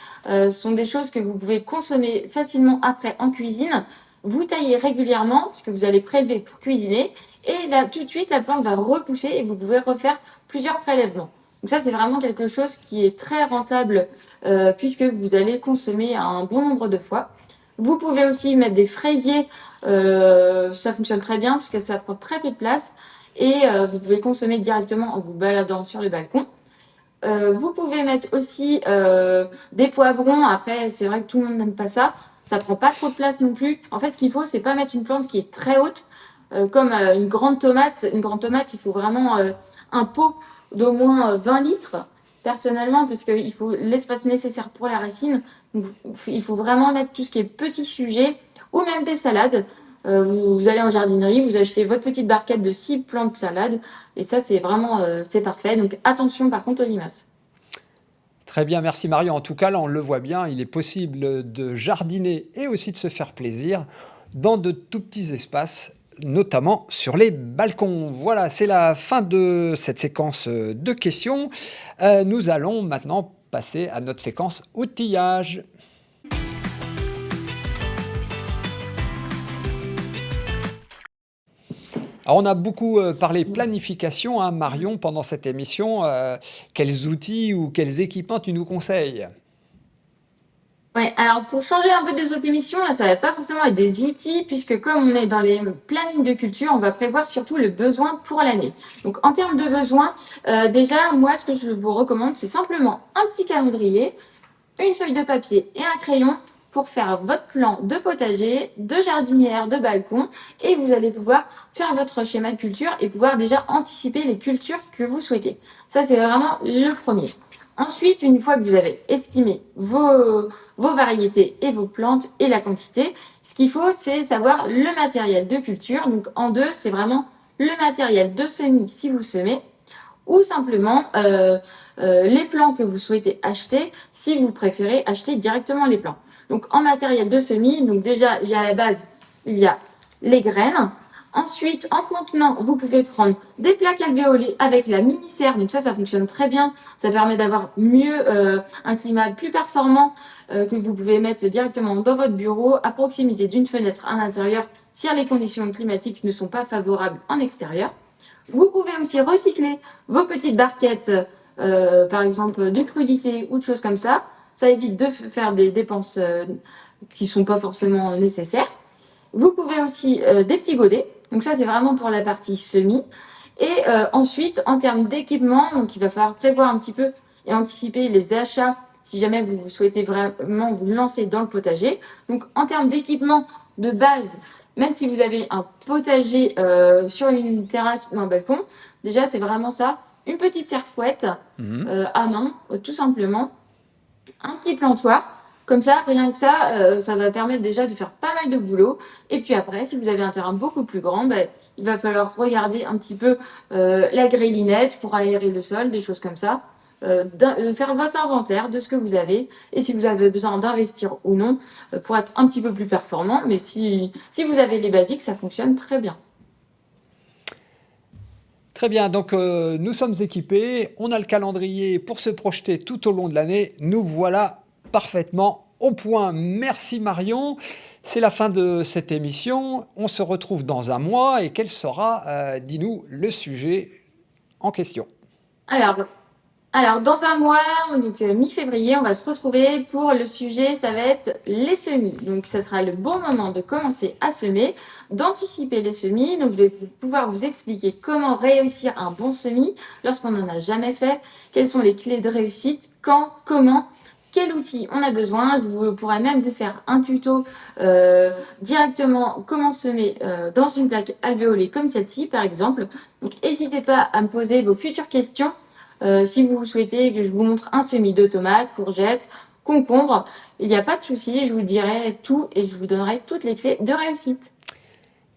S2: sont des choses que vous pouvez consommer facilement après en cuisine. Vous taillez régulièrement, puisque vous allez prélever pour cuisiner, et là, tout de suite, la plante va repousser et vous pouvez refaire plusieurs prélèvements. Donc ça, c'est vraiment quelque chose qui est très rentable puisque vous allez consommer un bon nombre de fois. Vous pouvez aussi mettre des fraisiers, ça fonctionne très bien puisque ça prend très peu de place et vous pouvez consommer directement en vous baladant sur le balcon. Vous pouvez mettre aussi des poivrons. Après, c'est vrai que tout le monde n'aime pas ça. Ça prend pas trop de place non plus. En fait, ce qu'il faut, c'est pas mettre une plante qui est très haute, comme une grande tomate. Une grande tomate, il faut vraiment un pot d'au moins 20 litres, personnellement, parce qu'il faut l'espace nécessaire pour la racine. Donc, il faut vraiment mettre tout ce qui est petit sujet, ou même des salades. Vous allez en jardinerie, vous achetez votre petite barquette de 6 plantes de salade, et ça, c'est vraiment c'est parfait. Donc attention par contre aux limaces.
S1: Très bien, merci Marion. En tout cas, là, on le voit bien, il est possible de jardiner et aussi de se faire plaisir dans de tout petits espaces, notamment sur les balcons. Voilà, c'est la fin de cette séquence de questions. Nous allons maintenant passer à notre séquence outillage. Alors, on a beaucoup parlé planification, hein, Marion, pendant cette émission. Quels outils ou quels équipements tu nous conseilles?
S2: Ouais, alors pour changer un peu des autres émissions, là, ça va pas forcément être des outils, puisque comme on est dans les plannings de culture, on va prévoir surtout le besoin pour l'année. Donc en termes de besoins, déjà, moi, ce que je vous recommande, c'est simplement un petit calendrier, une feuille de papier et un crayon pour faire votre plan de potager, de jardinière, de balcon, et vous allez pouvoir faire votre schéma de culture et pouvoir déjà anticiper les cultures que vous souhaitez. Ça, c'est vraiment le premier. Ensuite, une fois que vous avez estimé vos variétés et vos plantes et la quantité, ce qu'il faut, c'est savoir le matériel de culture. Donc en deux, c'est vraiment le matériel de semis si vous semez, ou simplement les plants que vous souhaitez acheter si vous préférez acheter directement les plants. Donc en matériel de semis, donc déjà il y a à la base, il y a les graines. Ensuite, en contenant, vous pouvez prendre des plaques alvéolées avec la mini-serre. Donc ça fonctionne très bien. Ça permet d'avoir mieux un climat plus performant que vous pouvez mettre directement dans votre bureau, à proximité d'une fenêtre à l'intérieur, si les conditions climatiques ne sont pas favorables en extérieur. Vous pouvez aussi recycler vos petites barquettes, par exemple de crudités ou de choses comme ça. Ça évite de faire des dépenses qui ne sont pas forcément nécessaires. Vous pouvez aussi des petits godets. Donc ça, c'est vraiment pour la partie semis. Et ensuite, en termes d'équipement, donc il va falloir prévoir un petit peu et anticiper les achats si jamais vous souhaitez vraiment vous lancer dans le potager. Donc en termes d'équipement de base, même si vous avez un potager sur une terrasse ou un balcon, déjà c'est vraiment ça. Une petite serre-fouette
S1: Mhm.
S2: à main, tout simplement. Un petit plantoir. Comme ça, rien que ça va permettre déjà de faire pas mal de boulot. Et puis après, si vous avez un terrain beaucoup plus grand, ben, il va falloir regarder un petit peu la grélinette pour aérer le sol, des choses comme ça. Faire votre inventaire de ce que vous avez et si vous avez besoin d'investir ou non pour être un petit peu plus performant. Mais si vous avez les basiques, ça fonctionne très bien.
S1: Très bien, donc nous sommes équipés, on a le calendrier pour se projeter tout au long de l'année. Nous voilà parfaitement au point. Merci Marion. C'est la fin de cette émission. On se retrouve dans un mois et quel sera, dis-nous, le sujet en question?
S2: Alors, Alors, dans un mois, donc mi-février, on va se retrouver pour le sujet, ça va être les semis. Donc, ça sera le bon moment de commencer à semer, d'anticiper les semis. Donc, je vais pouvoir vous expliquer comment réussir un bon semis lorsqu'on n'en a jamais fait, quelles sont les clés de réussite, quand, comment, quel outil on a besoin. Pourrais même vous faire un tuto directement comment semer dans une plaque alvéolée comme celle-ci, par exemple. Donc, n'hésitez pas à me poser vos futures questions si vous souhaitez que je vous montre un semis de tomates, courgettes, concombres, il n'y a pas de souci, je vous dirai tout et je vous donnerai toutes les clés de réussite.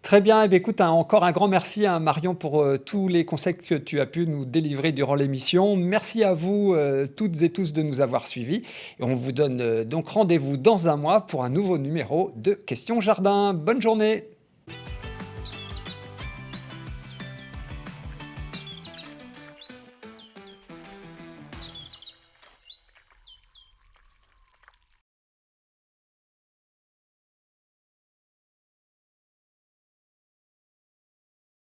S1: Très bien, eh bien, écoute, encore un grand merci à Marion pour tous les conseils que tu as pu nous délivrer durant l'émission. Merci à vous toutes et tous de nous avoir suivis. Et on vous donne donc rendez-vous dans un mois pour un nouveau numéro de Questions Jardin. Bonne journée.